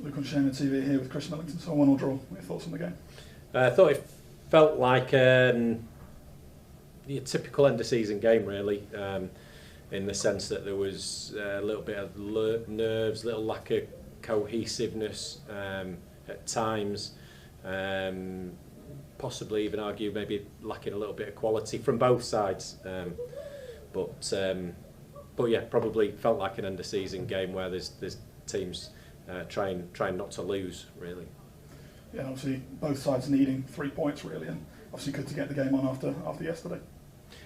Luke on Shane TV here with Chris Millington. So 1-1 draw. What are your thoughts on the game? I thought it felt like a typical end of season game, really, in the sense that there was a little bit of nerves, little lack of cohesiveness at times, possibly even argue maybe lacking a little bit of quality from both sides. But yeah, probably felt like an end of season game where there's teams trying not to lose, really. Yeah, obviously both sides needing 3 points really, and obviously good to get the game on after yesterday.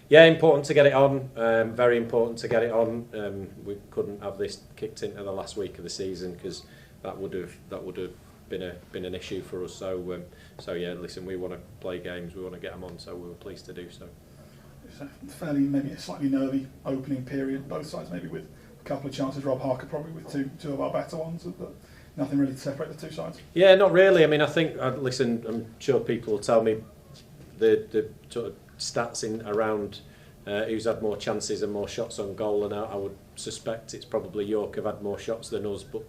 Yeah, important to get it on. Very important to get it on. We couldn't have this kicked into the last week of the season because that would have been an issue for us. So yeah, listen, we want to play games, we want to get them on, so we were pleased to do so. It's a fairly, maybe a slightly nervy opening period. Both sides maybe with a couple of chances. Rob Harker probably with two of our better ones, but nothing really to separate the two sides. Yeah, not really. I mean, I think, listen, I'm sure people will tell me the sort of stats in around who's had more chances and more shots on goal, and I would suspect it's probably York have had more shots than us, but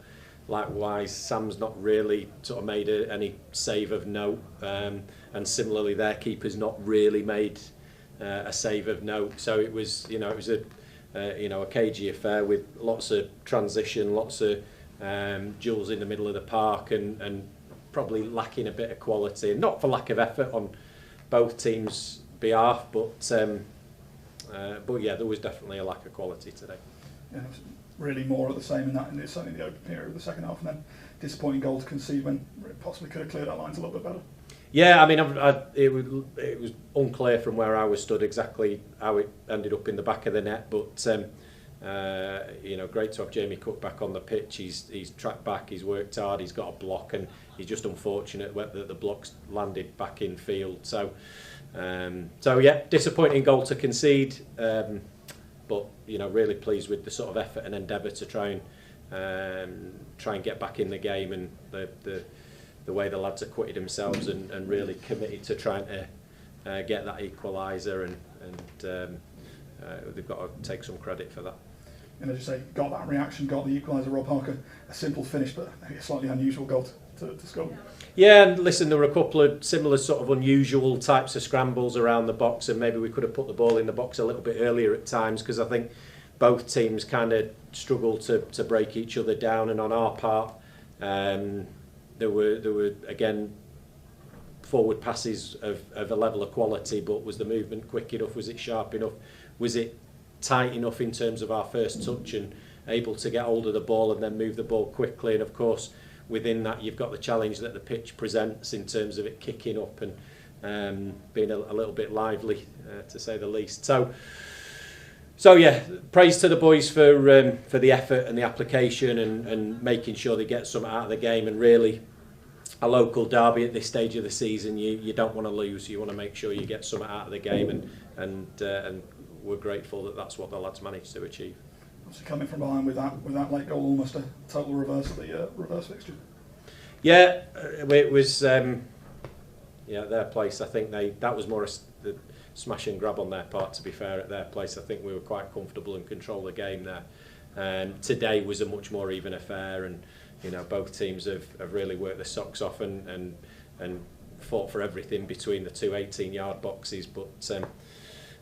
likewise Sam's not really sort of made any save of note, and similarly their keeper's not really made a save of note. So it was a cagey affair with lots of transition, lots of duels in the middle of the park, and probably lacking a bit of quality, not for lack of effort on both teams' behalf, but yeah, there was definitely a lack of quality today. Yeah, it was really more of the same in that, and it's certainly the open period of the second half, and then disappointing goal to concede when it possibly could have cleared our lines a little bit better. Yeah, I mean, it was unclear from where I was stood exactly how it ended up in the back of the net, but great to have Jamie Cook back on the pitch. He's tracked back, he's worked hard, he's got a block, and he's just unfortunate that the block's landed back in field. So yeah, disappointing goal to concede, but really pleased with the sort of effort and endeavour to try and get back in the game, and the way the lads acquitted themselves and really committed to trying to get that equaliser, and they've got to take some credit for that. And as you say, got that reaction, got the equaliser. Rob Harker, a simple finish, but a slightly unusual goal to score. Yeah, and listen, there were a couple of similar sort of unusual types of scrambles around the box, and maybe we could have put the ball in the box a little bit earlier at times, because I think both teams kind of struggled to break each other down, and on our part, there were again forward passes of a level of quality, but was the movement quick enough? Was it sharp enough? Was it tight enough in terms of our first touch and able to get hold of the ball and then move the ball quickly? And of course, within that, you've got the challenge that the pitch presents in terms of it kicking up and being a little bit lively, to say the least. So yeah, praise to the boys for the effort and the application and making sure they get something out of the game. And really, a local derby at this stage of the season, you don't want to lose. You want to make sure you get something out of the game, and we're grateful that that's what the lads managed to achieve. Obviously, coming from behind with that late goal, almost a total reverse of the reverse fixture. Yeah, it was. Their place. I think that was more the smash and grab on their part. To be fair, at their place, I think we were quite comfortable and controlled the game there. Today was a much more even affair, and both teams have really worked their socks off and fought for everything between the two 18-yard boxes. But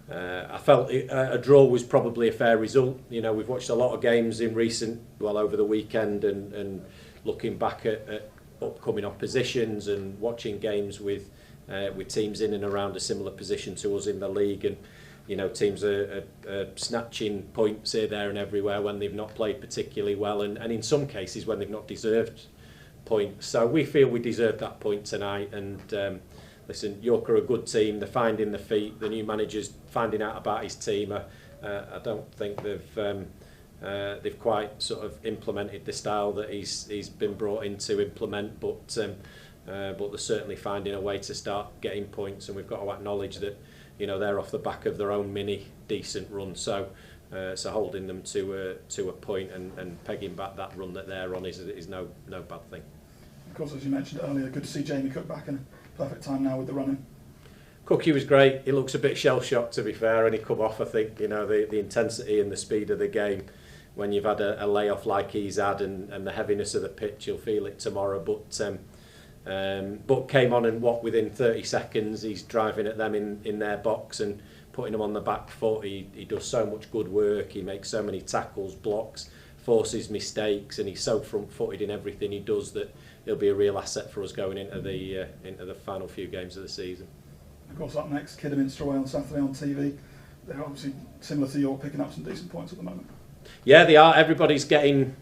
I felt a draw was probably a fair result. We've watched a lot of games over the weekend, and looking back at upcoming oppositions and watching games with teams in and around a similar position to us in the league, and teams are snatching points here, there and everywhere when they've not played particularly well, and in some cases when they've not deserved points. So we feel we deserved that point tonight, and listen, York are a good team. They're finding their feet. The new manager's finding out about his team. I don't think they've quite sort of implemented the style that he's been brought in to implement, but they're certainly finding a way to start getting points, and we've got to acknowledge that they're off the back of their own mini decent run, so holding them to a point and pegging back that run that they're on is no bad thing. Of course, as you mentioned earlier, good to see Jamie Cook back in perfect time now with the running. Cookie was great. He looks a bit shell shocked, to be fair, and he come off. I think the intensity and the speed of the game when you've had a layoff like he's had and the heaviness of the pitch, you'll feel it tomorrow. But came on and within 30 seconds he's driving at them in their box and putting them on the back foot. He does so much good work. He makes so many tackles, blocks, forces mistakes, and he's so front-footed in everything he does that he'll be a real asset for us going into the final few games of the season. Of course, up next, Kidderminster away on Saturday on TV. They're obviously similar to York, picking up some decent points at the moment. Yeah, they are. Everybody's getting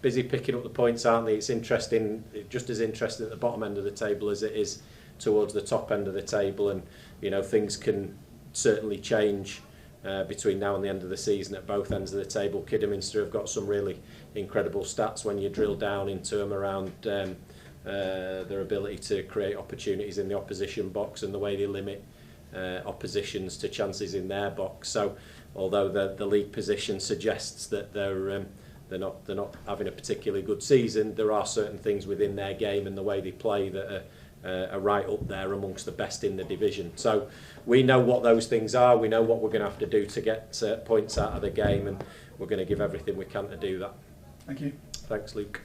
busy picking up the points, aren't they? It's interesting, just as interesting at the bottom end of the table as it is towards the top end of the table, and you know things can certainly change between now and the end of the season at both ends of the table. Kidderminster have got some really incredible stats when you drill down into them around their ability to create opportunities in the opposition box and the way they limit oppositions to chances in their box. So although the league position suggests that they're not having a particularly good season, there are certain things within their game and the way they play that are right up there amongst the best in the division. So we know what those things are. We know what we're going to have to do to get points out of the game, and we're going to give everything we can to do that. Thank you. Thanks, Luke.